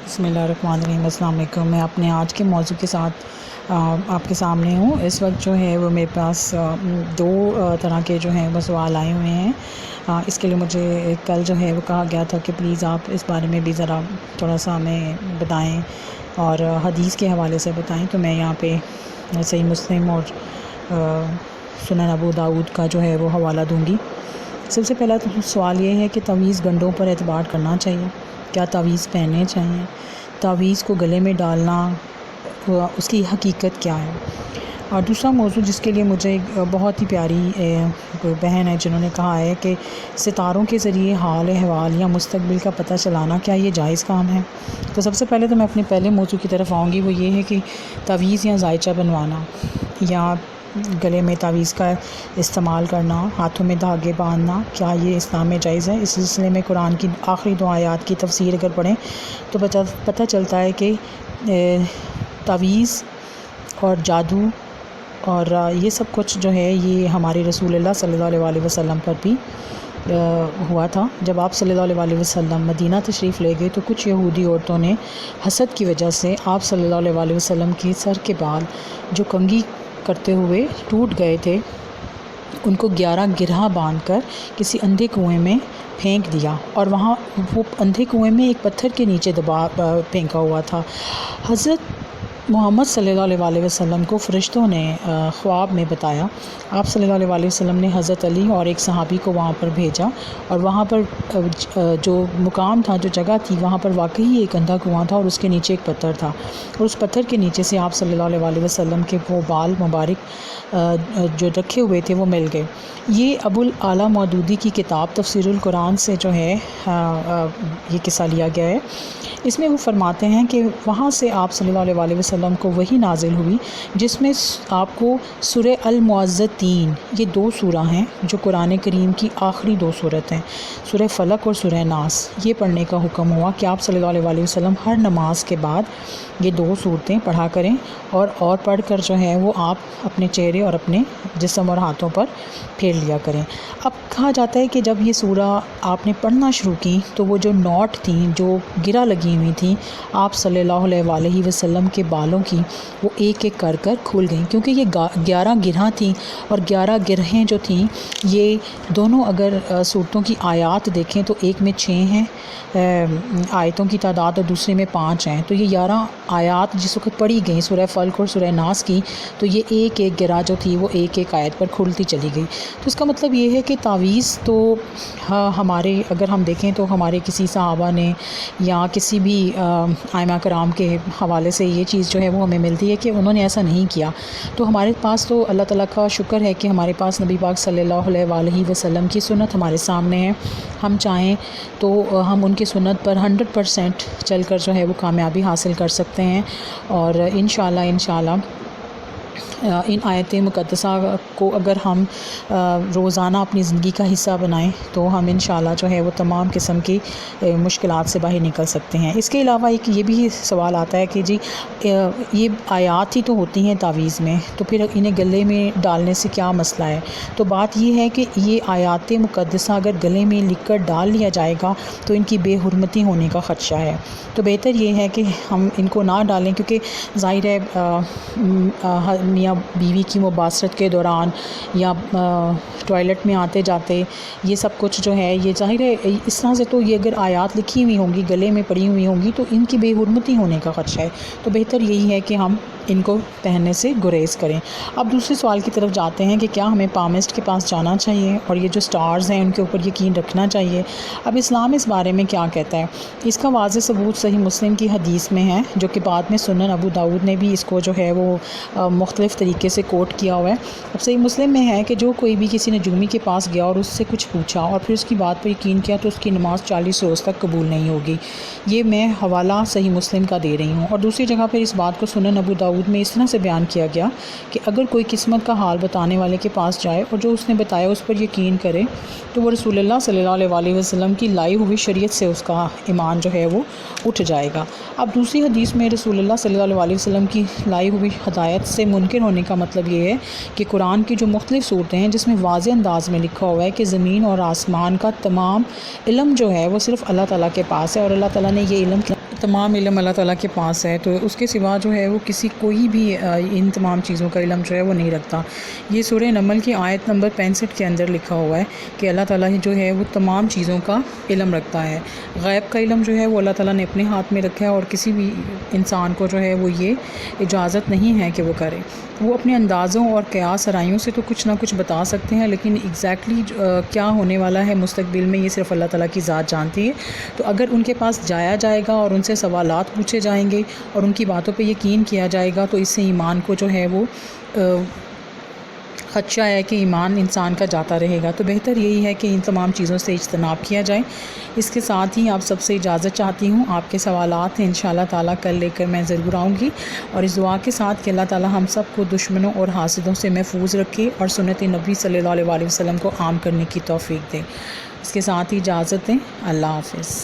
بسم اللہ الرحمن الرحیم۔ السلام علیکم۔ میں اپنے آج کے موضوع کے ساتھ آپ کے سامنے ہوں۔ اس وقت جو ہے وہ میرے پاس دو طرح کے جو ہیں وہ سوال آئے ہوئے ہیں۔ اس کے لیے مجھے کل جو ہے وہ کہا گیا تھا کہ پلیز آپ اس بارے میں بھی ذرا تھوڑا سا ہمیں بتائیں اور حدیث کے حوالے سے بتائیں، تو میں یہاں پہ صحیح مسلم اور سنن ابو داؤد کا جو ہے وہ حوالہ دوں گی۔ سب سے پہلا سوال یہ ہے کہ تعویذ گنڈوں پر اعتبار کرنا چاہیے؟ کیا تعویذ پہننے چاہیے؟ تعویذ کو گلے میں ڈالنا اس کی حقیقت کیا ہے؟ اور دوسرا موضوع جس کے لیے مجھے ایک بہت ہی پیاری بہن ہے جنہوں نے کہا ہے کہ ستاروں کے ذریعے حال احوال یا مستقبل کا پتہ چلانا کیا یہ جائز کام ہے؟ تو سب سے پہلے تو میں اپنے پہلے موضوع کی طرف آؤں گی، وہ یہ ہے کہ تعویذ یا زائچہ بنوانا یا گلے میں تعویذ کا استعمال کرنا، ہاتھوں میں دھاگے باندھنا، کیا یہ اسلام میں جائز ہے؟ اس سلسلے میں قرآن کی آخری 2 آیات کی تفسیر اگر پڑھیں تو پتہ چلتا ہے کہ تعویذ اور جادو اور یہ سب کچھ جو ہے یہ ہمارے رسول اللہ صلی اللہ علیہ وسلم پر بھی ہوا تھا۔ جب آپ صلی اللہ علیہ وسلم مدینہ تشریف لے گئے تو کچھ یہودی عورتوں نے حسد کی وجہ سے آپ صلی اللہ علیہ وسلم کی سر کے بال جو کنگھی کرتے ہوئے ٹوٹ گئے تھے ان کو 11 گرہ باندھ کر کسی اندھے کنویں میں پھینک دیا، اور وہاں وہ اندھے کنویں میں ایک پتھر کے نیچے پھینکا ہوا تھا۔ حضرت محمد صلی اللہ علیہ وسلم کو فرشتوں نے خواب میں بتایا۔ آپ صلی اللہ علیہ وسلم نے حضرت علی اور ایک صحابی کو وہاں پر بھیجا، اور وہاں پر جو مقام تھا، جو جگہ تھی، وہاں پر واقعی ایک اندھا کنواں تھا اور اس کے نیچے ایک پتھر تھا، اور اس پتھر کے نیچے سے آپ صلی اللہ علیہ وسلم کے وہ بال مبارک جو رکھے ہوئے تھے وہ مل گئے۔ یہ ابو الاعلیٰ مودودی کی کتاب تفسیر القرآن سے جو ہے یہ قصہ لیا گیا ہے۔ اس میں وہ فرماتے ہیں کہ وہاں سے آپ صلی اللہ علیہ وسلم کو وحی نازل ہوئی جس میں آپ کو سورہ المعوذتین، یہ 2 سورہ ہیں جو قرآن کریم کی آخری 2 سورت ہیں، سورہ فلق اور سورہ ناس، یہ پڑھنے کا حکم ہوا کہ آپ صلی اللہ علیہ وسلم ہر نماز کے بعد یہ 2 سورتیں پڑھا کریں، اور پڑھ کر جو ہے وہ آپ اپنے چہرے اور اپنے جسم اور ہاتھوں پر پھیر لیا کریں۔ اب کہا جاتا ہے کہ جب یہ سورہ آپ نے پڑھنا شروع کی تو وہ جو نوٹ تھیں، جو گرہ لگی ہوئی تھیں آپ صلی اللہ علیہ وسلم کے بالوں کی، وہ ایک ایک کر کھل گئیں، کیونکہ یہ 11 گرہ تھیں، اور 11 گرہیں جو تھیں یہ دونوں اگر سورتوں کی آیات دیکھیں تو ایک میں 6 ہیں آیتوں کی تعداد اور دوسرے میں 5 ہیں، تو یہ 11 آیات جس وقت پڑھی گئیں سورہ فلق اور سورہ ناس کی، تو یہ ایک ایک گرہ جو تھی وہ ایک ایک آیت پر کھلتی چلی گئی۔ تو اس کا مطلب یہ ہے کہ تعویذ تو ہمارے اگر ہم دیکھیں تو ہمارے کسی صحابہ نے یا کسی بھی ائمہ کرام کے حوالے سے یہ چیز جو ہے وہ ہمیں ملتی ہے کہ انہوں نے ایسا نہیں کیا۔ تو ہمارے پاس تو اللہ تعالیٰ کا شکر ہے کہ ہمارے پاس نبی پاک صلی اللہ علیہ وسلم کی سنت ہمارے سامنے ہے، ہم چاہیں تو ہم ان کی سنت پر 100% چل کر جو ہے وہ کامیابی حاصل کر سکتے ہیں، اور انشاءاللہ ان آیت مقدسہ کو اگر ہم روزانہ اپنی زندگی کا حصہ بنائیں تو ہم انشاءاللہ جو ہے وہ تمام قسم کی مشکلات سے باہر نکل سکتے ہیں۔ اس کے علاوہ ایک یہ بھی سوال آتا ہے کہ جی یہ آیات ہی تو ہوتی ہیں تعویذ میں، تو پھر انہیں گلے میں ڈالنے سے کیا مسئلہ ہے؟ تو بات یہ ہے کہ یہ آیات مقدسہ اگر گلے میں لکھ کر ڈال لیا جائے گا تو ان کی بے حرمتی ہونے کا خدشہ ہے، تو بہتر یہ ہے کہ ہم ان کو نہ ڈالیں، کیونکہ ظاہر ہے میاں بیوی کی مباشرت کے دوران یا ٹوائلٹ میں آتے جاتے یہ سب کچھ جو ہے یہ ظاہر ہے اس طرح سے، تو یہ اگر آیات لکھی ہوئی ہوں گی گلے میں پڑی ہوئی ہوں گی تو ان کی بے حرمتی ہونے کا خدشہ ہے، تو بہتر یہی ہے کہ ہم ان کو پہننے سے گریز کریں۔ اب دوسرے سوال کی طرف جاتے ہیں کہ کیا ہمیں پامسٹ کے پاس جانا چاہیے اور یہ جو سٹارز ہیں ان کے اوپر یقین رکھنا چاہیے؟ اب اسلام اس بارے میں کیا کہتا ہے؟ اس کا واضح ثبوت صحیح مسلم کی حدیث میں ہے، جو کہ بعد میں سنن ابو داؤد نے بھی اس کو جو ہے وہ مختلف طریقے سے کوٹ کیا ہوا ہے۔ اب صحیح مسلم میں ہے کہ جو کوئی بھی کسی نجومی کے پاس گیا اور اس سے کچھ پوچھا اور پھر اس کی بات پر یقین کیا تو اس کی نماز 40 روز تک قبول نہیں ہوگی۔ یہ میں حوالہ صحیح مسلم کا دے رہی ہوں، اور دوسری جگہ پھر اس بات کو سنن ابو داؤد میں اس طرح سے بیان کیا گیا کہ اگر کوئی قسمت کا حال بتانے والے کے پاس جائے اور جو اس نے بتایا اس پر یقین کرے تو وہ رسول اللہ صلی اللہ علیہ وسلم کی لائی ہوئی شریعت سے اس کا ایمان جو ہے وہ اٹھ جائے گا۔ اب دوسری حدیث میں رسول اللہ صلی اللہ علیہ وسلم کی لائی ہوئی ہدایت سے منکر ہونے کا مطلب یہ ہے کہ قرآن کی جو مختلف صورتیں ہیں جس میں واضح انداز میں لکھا ہوا ہے کہ زمین اور آسمان کا تمام علم جو ہے وہ صرف اللہ تعالیٰ کے پاس ہے، اور اللہ تعالیٰ نے یہ علم تمام علم اللہ تعالیٰ کے پاس ہے، تو اس کے سوا جو ہے وہ کوئی بھی ان تمام چیزوں کا علم جو ہے وہ نہیں رکھتا۔ یہ سورہ نمل کی آیت نمبر 65 کے اندر لکھا ہوا ہے کہ اللہ تعالیٰ ہی جو ہے وہ تمام چیزوں کا علم رکھتا ہے۔ غیب کا علم جو ہے وہ اللہ تعالیٰ نے اپنے ہاتھ میں رکھا ہے، اور کسی بھی انسان کو جو ہے وہ یہ اجازت نہیں ہے کہ وہ کرے۔ وہ اپنے اندازوں اور قیاس آرائیوں سے تو کچھ نہ کچھ بتا سکتے ہیں، لیکن ایگزیکٹلی کیا ہونے والا ہے مستقبل میں یہ صرف اللہ تعالیٰ کی ذات جانتی ہے۔ تو اگر ان کے پاس جایا جائے گا اور ان سے سوالات پوچھے جائیں گے اور ان کی باتوں پہ یقین کیا جائے گا، تو اس سے ایمان کو جو ہے وہ خدشہ ہے کہ ایمان انسان کا جاتا رہے گا۔ تو بہتر یہی ہے کہ ان تمام چیزوں سے اجتناب کیا جائے۔ اس کے ساتھ ہی آپ سب سے اجازت چاہتی ہوں، آپ کے سوالات ہیں انشاءاللہ تعالیٰ کل لے کر میں ضرور آؤں گی، اور اس دعا کے ساتھ کہ اللہ تعالیٰ ہم سب کو دشمنوں اور حاسدوں سے محفوظ رکھے اور سنت نبی صلی اللہ علیہ وسلم کو عام کرنے کی توفیق دے۔ اس کے ساتھ ہی اجازت دیں، اللہ حافظ۔